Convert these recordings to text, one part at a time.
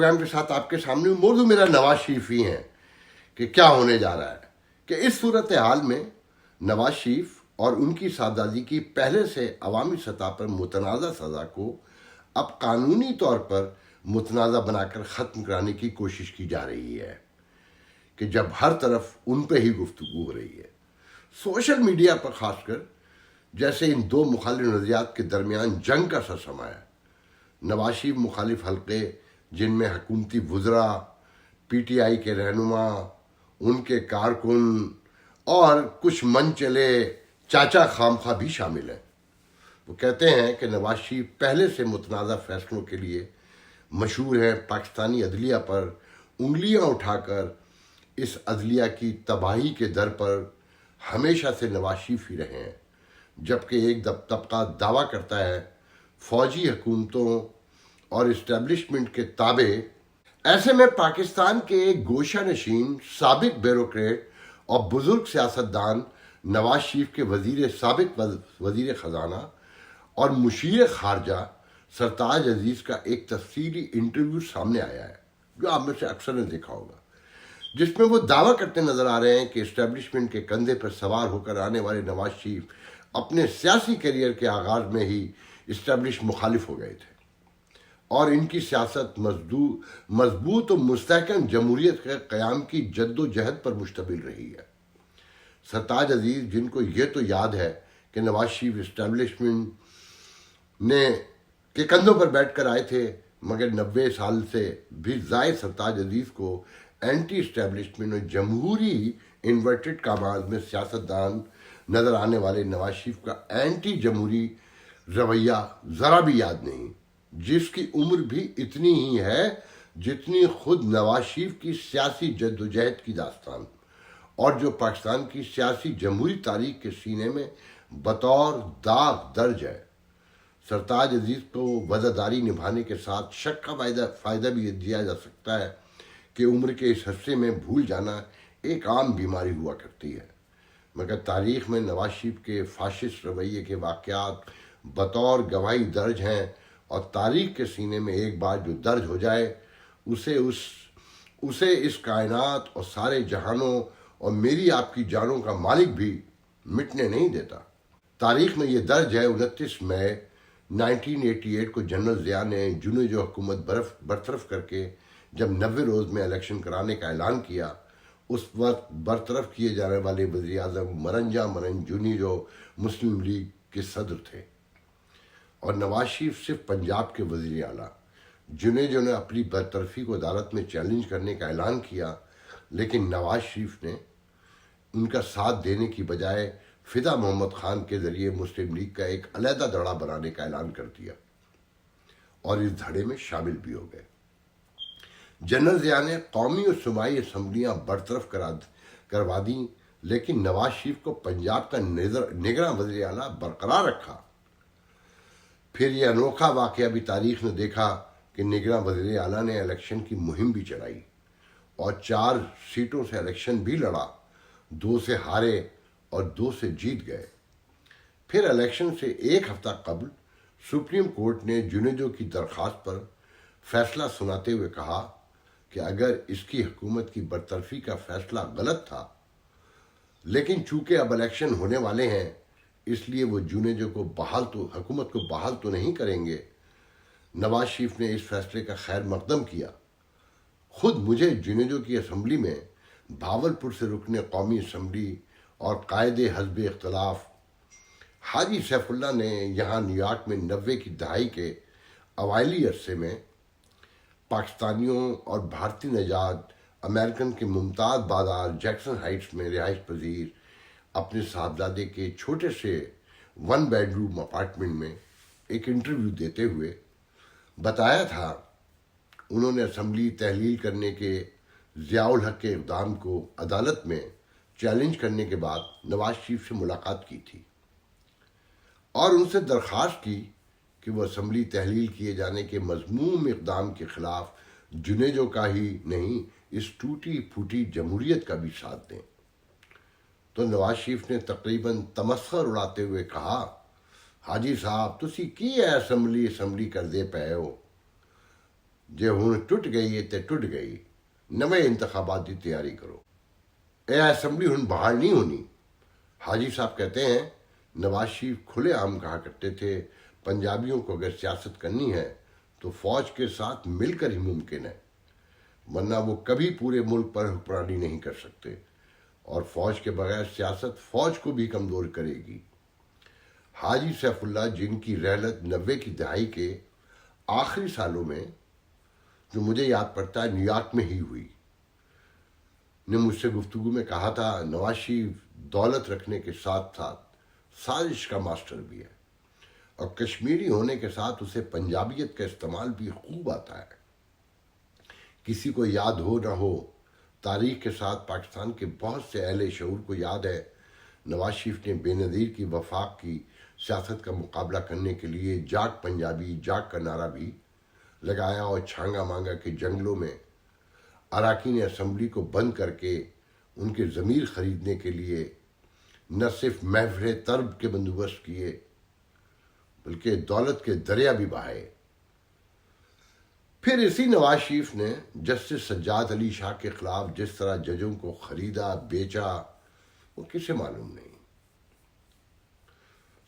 Programme کے ساتھ آپ کے سامنے موضوع میرا نواز شریف ہی ہیں کہ کیا ہونے جا رہا ہے کہ اس صورتحال میں نواز شریف اور ان کی صاحبزادی کی پہلے سے عوامی سطح پر متنازع سزا کو اب قانونی طور پر متنازع بنا کر ختم کرانے کی کوشش کی جا رہی ہے کہ جب ہر طرف ان پہ ہی گفتگو ہو رہی ہے سوشل میڈیا پر، خاص کر جیسے ان دو مخالف نظریات کے درمیان جنگ کا سر سمایا۔ نواز شریف مخالف حلقے جن میں حکومتی وزراء، پی ٹی آئی کے رہنما، ان کے کارکن اور کچھ من چلے چاچا خامخواہ بھی شامل ہیں، وہ کہتے ہیں کہ نواز شریف پہلے سے متنازع فیصلوں کے لیے مشہور ہیں، پاکستانی عدلیہ پر انگلیاں اٹھا کر اس عدلیہ کی تباہی کے در پر ہمیشہ سے نواز شریف ہی رہے ہیں، جبکہ ایک طبقہ دعویٰ کرتا ہے فوجی حکومتوں اور اسٹیبلشمنٹ کے تابع۔ ایسے میں پاکستان کے ایک گوشہ نشین سابق بیوروکریٹ اور بزرگ سیاستدان نواز شریف کے سابق وزیر خزانہ اور مشیر خارجہ سرتاج عزیز کا ایک تفصیلی انٹرویو سامنے آیا ہے، جو آپ میں سے اکثر نے دیکھا ہوگا، جس میں وہ دعویٰ کرتے نظر آ رہے ہیں کہ اسٹیبلشمنٹ کے کندھے پر سوار ہو کر آنے والے نواز شریف اپنے سیاسی کیریئر کے آغاز میں ہی اسٹیبلش مخالف ہو گئے تھے اور ان کی سیاست مضبوط و مستحکم جمہوریت کے قیام کی جد و جہد پر مشتمل رہی ہے۔ سرتاج عزیز، جن کو یہ تو یاد ہے کہ نواز شریف اسٹیبلشمنٹ کے کندھوں پر بیٹھ کر آئے تھے، مگر 90 سال سے بھی زائد سرتاج عزیز کو اینٹی اسٹیبلشمنٹ اور جمہوری انورٹڈ کاماز میں سیاستدان نظر آنے والے نواز شریف کا اینٹی جمہوری رویہ ذرا بھی یاد نہیں، جس کی عمر بھی اتنی ہی ہے جتنی خود نواز شریف کی سیاسی جد و جہد کی داستان، اور جو پاکستان کی سیاسی جمہوری تاریخ کے سینے میں بطور داغ درج ہے۔ سرتاج عزیز کو وزاداری نبھانے کے ساتھ شک کا فائدہ بھی دیا جا سکتا ہے کہ عمر کے اس عرصے میں بھول جانا ایک عام بیماری ہوا کرتی ہے، مگر تاریخ میں نواز شریف کے فاشسٹ رویے کے واقعات بطور گواہی درج ہیں، اور تاریخ کے سینے میں ایک بار جو درج ہو جائے اسے اس کائنات اور سارے جہانوں اور میری آپ کی جانوں کا مالک بھی مٹنے نہیں دیتا۔ تاریخ میں یہ درج ہے 29 مئی 1988 کو جنرل ضیاء نے جنوجو حکومت برطرف کر کے جب 90 روز میں الیکشن کرانے کا اعلان کیا، اس وقت برطرف کیے جانے والے وزیر اعظم مرنجا مرن جنوجو مسلم لیگ کے صدر تھے، اور نواز شریف صرف پنجاب کے وزیر اعلیٰ۔ جنوجو نے اپنی برطرفی کو عدالت میں چیلنج کرنے کا اعلان کیا، لیکن نواز شریف نے ان کا ساتھ دینے کی بجائے فدا محمد خان کے ذریعے مسلم لیگ کا ایک علیحدہ دھڑا بنانے کا اعلان کر دیا اور اس دھڑے میں شامل بھی ہو گئے۔ جنرل ضیاء نے قومی اور صوبائی اسمبلیاں برطرف کروا دیں، لیکن نواز شریف کو پنجاب کا نگراں وزیر اعلیٰ برقرار رکھا۔ پھر یہ انوکھا واقعہ بھی تاریخ نے دیکھا کہ نگراں وزیر اعلیٰ نے الیکشن کی مہم بھی چلائی اور 4 سیٹوں سے الیکشن بھی لڑا، 2 سے ہارے اور 2 سے جیت گئے۔ پھر الیکشن سے ایک ہفتہ قبل سپریم کورٹ نے جنوجو کی درخواست پر فیصلہ سناتے ہوئے کہا کہ اگر اس کی حکومت کی برطرفی کا فیصلہ غلط تھا، لیکن چونکہ اب الیکشن ہونے والے ہیں اس لیے وہ جنوجو کو حکومت کو بحال تو نہیں کریں گے۔ نواز شریف نے اس فیصلے کا خیر مقدم کیا۔ خود مجھے جنوجو کی اسمبلی میں بھاولپور سے رکن قومی اسمبلی اور قائد حزب اختلاف حاجی سیف اللہ نے یہاں نیویارک میں 90 کی دہائی کے اوائلی عرصے میں پاکستانیوں اور بھارتی نژاد امریکن کے ممتاز بازار جیکسن ہائٹس میں رہائش پذیر اپنے صاحبزادے کے چھوٹے سے 1 بیڈروم اپارٹمنٹ میں ایک انٹرویو دیتے ہوئے بتایا تھا انہوں نے اسمبلی تحلیل کرنے کے ضیاء الحق کے اقدام کو عدالت میں چیلنج کرنے کے بعد نواز شریف سے ملاقات کی تھی اور ان سے درخواست کی کہ وہ اسمبلی تحلیل کیے جانے کے مذموم اقدام کے خلاف جنوجو کا ہی نہیں اس ٹوٹی پھوٹی جمہوریت کا بھی ساتھ دیں، تو نواز شریف نے تقریباً تمسخر اڑاتے ہوئے کہا، حاجی صاحب تسی کی ہے اسمبلی کر دے پے ہو، جے ہن ٹوٹ گئی ہے تے ٹوٹ گئی، نویں انتخابات کی تیاری کرو۔ اے اسمبلی ہن بحال نہیں ہونی۔ حاجی صاحب کہتے ہیں نواز شریف کھلے عام کہا کرتے تھے پنجابیوں کو اگر سیاست کرنی ہے تو فوج کے ساتھ مل کر ہی ممکن ہے، ورنہ وہ کبھی پورے ملک پر حکمرانی نہیں کر سکتے، اور فوج کے بغیر سیاست فوج کو بھی کمزور کرے گی۔ حاجی سیف اللہ جن کی رحلت 90 کی دہائی کے آخری سالوں میں، جو مجھے یاد پڑتا ہے نیو یارک میں ہی ہوئی، نے مجھ سے گفتگو میں کہا تھا نواز شریف دولت رکھنے کے ساتھ ساتھ سازش کا ماسٹر بھی ہے، اور کشمیری ہونے کے ساتھ اسے پنجابیت کا استعمال بھی خوب آتا ہے۔ کسی کو یاد ہو نہ ہو، تاریخ کے ساتھ پاکستان کے بہت سے اہل شعور کو یاد ہے نواز شریف نے بے نظیر کی وفاق کی سیاست کا مقابلہ کرنے کے لیے جاگ پنجابی جاگ کا نعرہ بھی لگایا، اور چھانگا مانگا کے جنگلوں میں اراکین اسمبلی کو بند کر کے ان کے ضمیر خریدنے کے لیے نہ صرف محفل طرب کے بندوبست کیے بلکہ دولت کے دریا بھی بہائے۔ پھر اسی نواز شریف نے جسٹس سجاد علی شاہ کے خلاف جس طرح ججوں کو خریدا بیچا وہ کسے معلوم نہیں۔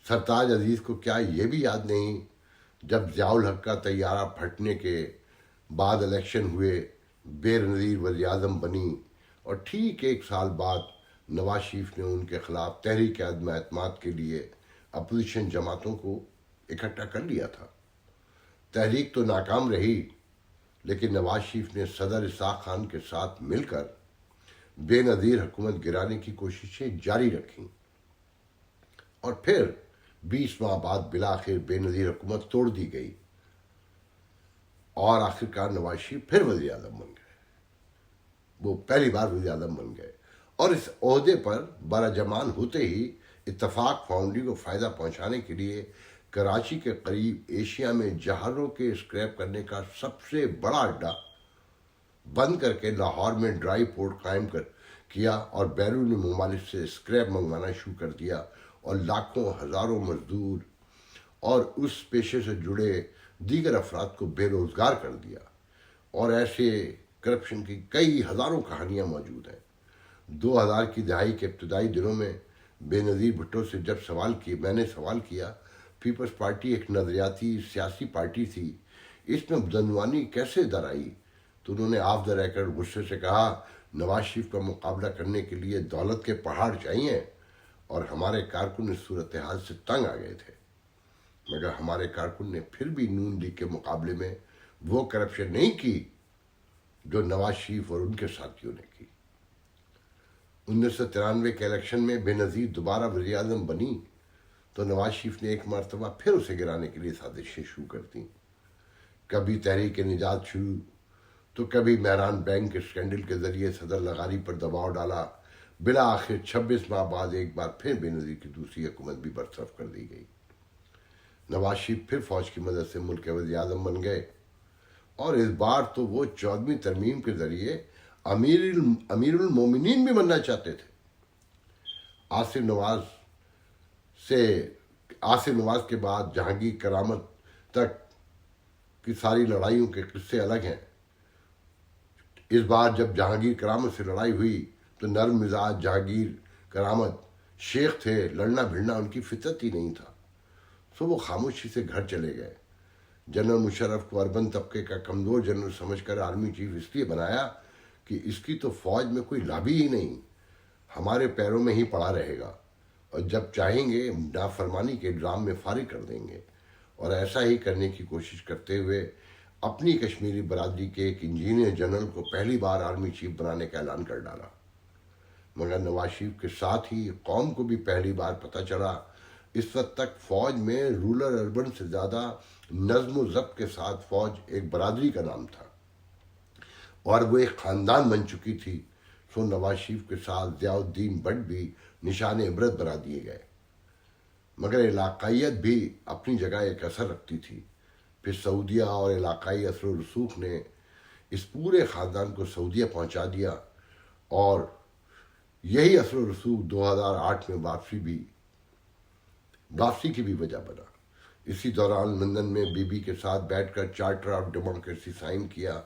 سرتاج عزیز کو کیا یہ بھی یاد نہیں جب ضیاء الحق کا طیارہ پھٹنے کے بعد الیکشن ہوئے، بے نظیر وزیر اعظم بنی، اور ٹھیک 1 سال بعد نواز شریف نے ان کے خلاف تحریک عدم اعتماد کے لیے اپوزیشن جماعتوں کو اکٹھا کر لیا تھا۔ تحریک تو ناکام رہی، لیکن نواز شریف نے صدر اسحاق خان کے ساتھ مل کر بے نظیر حکومت گرانے کی کوششیں جاری رکھیں، اور پھر 20 ماہ بعد بالآخر بے نظیر حکومت توڑ دی گئی، اور آخرکار نواز شریف پھر وزیر اعظم بن گئے۔ وہ پہلی بار وزیر اعظم بن گئے، اور اس عہدے پر براجمان ہوتے ہی اتفاق فاؤنڈری کو فائدہ پہنچانے کے لیے کراچی کے قریب ایشیا میں جہازوں کے اسکریپ کرنے کا سب سے بڑا اڈا بند کر کے لاہور میں ڈرائی پورٹ قائم کیا، اور بیرونی ممالک سے اسکریپ منگوانا شروع کر دیا، اور لاکھوں ہزاروں مزدور اور اس پیشے سے جڑے دیگر افراد کو بے روزگار کر دیا۔ اور ایسے کرپشن کی کئی ہزاروں کہانیاں موجود ہیں۔ 2000 کی دہائی کے ابتدائی دنوں میں بے نظیر بھٹو سے جب میں نے سوال کیا پیپلز پارٹی ایک نظریاتی سیاسی پارٹی تھی، اس میں بدعنوانی کیسے در آئی، تو انہوں نے آف دا ریکارڈ غصے سے کہا نواز شریف کا مقابلہ کرنے کے لیے دولت کے پہاڑ چاہیے، اور ہمارے کارکن اس صورتحال سے تنگ آ گئے تھے، مگر ہمارے کارکن نے پھر بھی نون لیگ کے مقابلے میں وہ کرپشن نہیں کی جو نواز شریف اور ان کے ساتھیوں نے کی۔ 1993 کے الیکشن میں بے نظیر دوبارہ وزیر اعظم بنی تو نواز شریف نے ایک مرتبہ پھر اسے گرانے کے لیے سازشیں شروع کر دیں، کبھی تحریک نجات شروع تو کبھی مہران بینک کے اسکینڈل کے ذریعے صدر لغاری پر دباؤ ڈالا۔ بالآخر 26 ماہ بعد ایک بار پھر بے نظیر کی دوسری حکومت بھی برطرف کر دی گئی۔ نواز شریف پھر فوج کی مدد سے ملک کے وزیر اعظم بن گئے، اور اس بار تو وہ 14ویں ترمیم کے ذریعے امیر المومنین بھی بننا چاہتے تھے۔ آصف نواز کے بعد جہانگیر کرامت تک کی ساری لڑائیوں کے قصے الگ ہیں۔ اس بار جب جہانگیر کرامت سے لڑائی ہوئی تو نرم مزاج جہانگیر کرامت شیخ تھے، لڑنا بھڑنا ان کی فطرت ہی نہیں تھا، سو وہ خاموشی سے گھر چلے گئے۔ جنرل مشرف کو اربن طبقے کا کمزور جنرل سمجھ کر آرمی چیف اس لیے بنایا کہ اس کی تو فوج میں کوئی لابی ہی نہیں، ہمارے پیروں میں ہی پڑا رہے گا، اور جب چاہیں گے نافرمانی کے الزام میں فارغ کر دیں گے۔ اور ایسا ہی کرنے کی کوشش کرتے ہوئے اپنی کشمیری برادری کے ایک انجینئر جنرل کو پہلی بار آرمی چیف بنانے کا اعلان کر ڈالا، مگر نواز شریف کے ساتھ ہی قوم کو بھی پہلی بار پتہ چلا اس وقت تک فوج میں رولر اربن سے زیادہ نظم و ضبط کے ساتھ فوج ایک برادری کا نام تھا، اور وہ ایک خاندان بن چکی تھی، سو نواز شریف کے ساتھ ضیاء الدین بٹ بھی نشان عبرت بنا دیے گئے۔ مگر علاقائیت بھی اپنی جگہ ایک اثر رکھتی تھی۔ پھر سعودیہ اور علاقائی اثر و رسوخ نے اس پورے خاندان کو سعودیہ پہنچا دیا، اور یہی اثر و رسوخ 2008 میں واپسی کی بھی وجہ بنا۔ اسی دوران لندن میں بی بی کے ساتھ بیٹھ کر چارٹر آف ڈیموکریسی سائن کیا،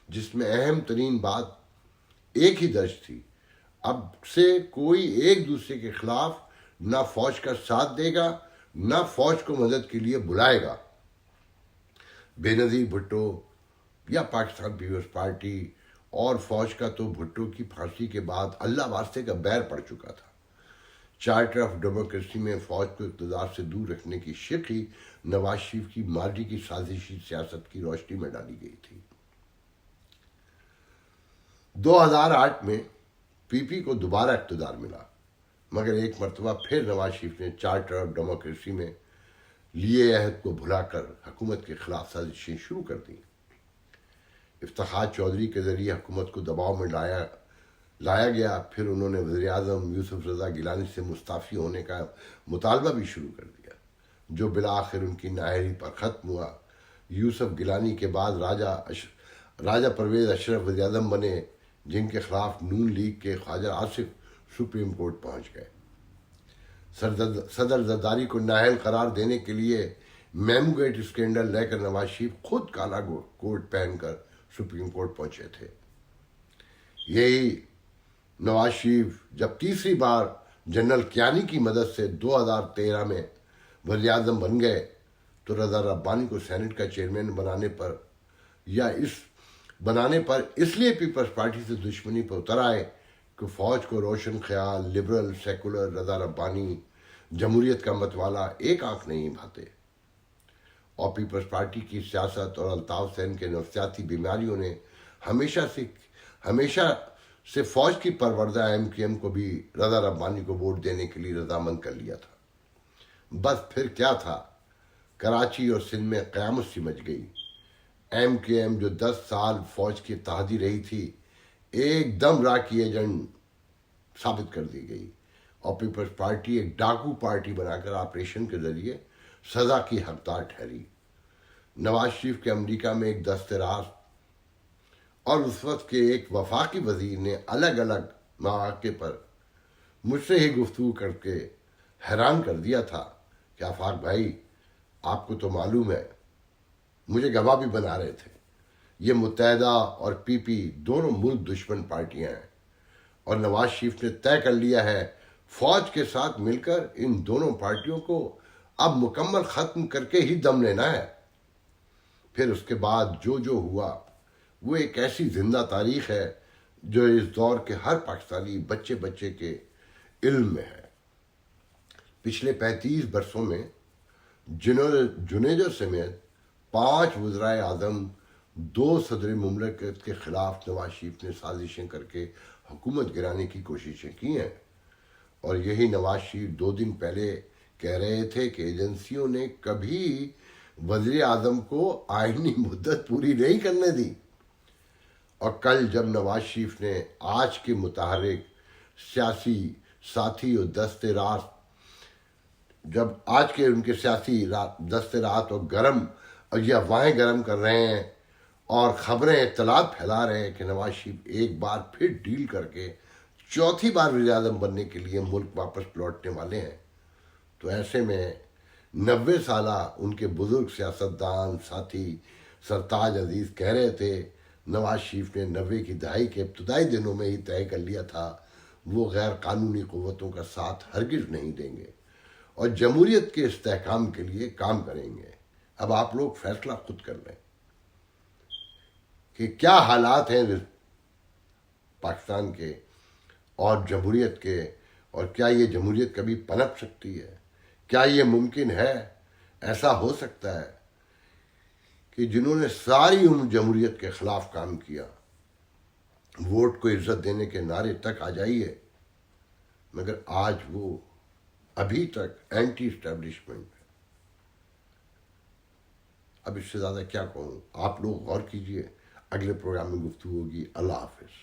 جس میں اہم ترین بات ایک ہی درج تھی: اب سے کوئی ایک دوسرے کے خلاف نہ فوج کا ساتھ دے گا نہ فوج کو مدد کے لیے بلائے گا۔ بے نظیر بھٹو یا پاکستان پیپلز پارٹی اور فوج کا تو بھٹو کی پھانسی کے بعد اللہ واسطے کا بیر پڑ چکا تھا۔ چارٹر آف ڈیموکریسی میں فوج کو اقتدار سے دور رکھنے کی شق ہی نواز شریف کی ماضی کی سازشی سیاست کی روشنی میں ڈالی گئی تھی۔ 2008 میں پی پی کو دوبارہ اقتدار ملا، مگر ایک مرتبہ پھر نواز شریف نے چارٹر آف ڈیموکریسی میں لیے عہد کو بھلا کر حکومت کے خلاف سازشیں شروع کر دیں۔ افتخار چودھری کے ذریعے حکومت کو دباؤ میں لایا گیا، پھر انہوں نے وزیر اعظم یوسف رضا گیلانی سے مستعفی ہونے کا مطالبہ بھی شروع کر دیا، جو بالآخر ان کی نااہلی پر ختم ہوا۔ یوسف گیلانی کے بعد راجہ پرویز اشرف وزیر اعظم بنے، جن کے خلاف نون لیگ کے خواجہ آصف سپریم کورٹ پہنچ گئے۔ صدر زرداری کو نااہل قرار دینے کے لیے میمو گیٹ اسکینڈل لے کر نواز شریف خود کالا کوٹ پہن کر سپریم کورٹ پہنچے تھے۔ یہی نواز شریف جب تیسری بار جنرل کیانی کی مدد سے 2013 میں وزیر اعظم بن گئے تو رضا ربانی کو سینٹ کا چیئرمین بنانے پر اس لیے پیپلز پارٹی سے دشمنی پر اتر آئے کہ فوج کو روشن خیال، لبرل، سیکولر رضا ربانی جمہوریت کا متوالا ایک آنکھ نہیں بھاتے، اور پیپلز پارٹی کی سیاست اور الطاف حسین کے نفسیاتی بیماریوں نے ہمیشہ سے فوج کی پروردہ ایم کیو ایم کو بھی رضا ربانی کو ووٹ دینے کے لیے رضامند کر لیا تھا۔ بس پھر کیا تھا، کراچی اور سندھ میں قیامت سی مچ گئی۔ ایم کیو ایم جو 10 سال فوج کی اتحادی رہی تھی، ایک دم را کی ایجنٹ ثابت کر دی گئی، اور پیپلز پارٹی ایک ڈاکو پارٹی بنا کر آپریشن کے ذریعے سزا کی حقدار ٹھہری۔ نواز شریف کے امریکہ میں ایک دست راست اور اس وقت کے ایک وفاقی وزیر نے الگ الگ مواقع پر مجھ سے ہی گفتگو کر کے حیران کر دیا تھا کہ آفاق بھائی، آپ کو تو معلوم ہے، مجھے گواہ بھی بنا رہے تھے، یہ متحدہ اور پی پی دونوں ملک دشمن پارٹیاں ہیں، اور نواز شریف نے طے کر لیا ہے فوج کے ساتھ مل کر ان دونوں پارٹیوں کو اب مکمل ختم کر کے ہی دم لینا ہے۔ پھر اس کے بعد جو ہوا وہ ایک ایسی زندہ تاریخ ہے جو اس دور کے ہر پاکستانی بچے کے علم میں ہے۔ پچھلے 35 برسوں میں جنیجو سمیت 5 وزرائے اعظم، 2 صدر مملکت کے خلاف نواز شریف نے سازشیں کر کے حکومت گرانے کی کوششیں کی ہیں، اور یہی نواز شریف 2 دن پہلے کہہ رہے تھے کہ ایجنسیوں نے کبھی وزیر اعظم کو آئینی مدت پوری نہیں کرنے دی۔ اور کل جب نواز شریف نے آج کے متحرک سیاسی ساتھی اور دست راست، جب آج کے ان کے سیاسی دست رات اور یہ افواہیں گرم کر رہے ہیں اور خبریں اطلاعات پھیلا رہے ہیں کہ نواز شریف ایک بار پھر ڈیل کر کے چوتھی بار وزیر اعظم بننے کے لیے ملک واپس لوٹنے والے ہیں، تو ایسے میں 90 سالہ ان کے بزرگ سیاستدان ساتھی سرتاج عزیز کہہ رہے تھے، نواز شریف نے 90 کی دہائی کے ابتدائی دنوں میں ہی طے کر لیا تھا وہ غیر قانونی قوتوں کا ساتھ ہرگز نہیں دیں گے اور جمہوریت کے استحکام کے لیے کام کریں گے۔ اب آپ لوگ فیصلہ خود کر لیں کہ کیا حالات ہیں پاکستان کے اور جمہوریت کے، اور کیا یہ جمہوریت کبھی پنپ سکتی ہے؟ کیا یہ ممکن ہے؟ ایسا ہو سکتا ہے کہ جنہوں نے ساری عمر جمہوریت کے خلاف کام کیا، ووٹ کو عزت دینے کے نعرے تک آ جائیے، مگر آج وہ ابھی تک اینٹی اسٹیبلشمنٹ ہے۔ اب اس سے زیادہ کیا کہوں، آپ لوگ غور کیجئے، اگلے پروگرام میں گفتگو ہوگی۔ اللہ حافظ۔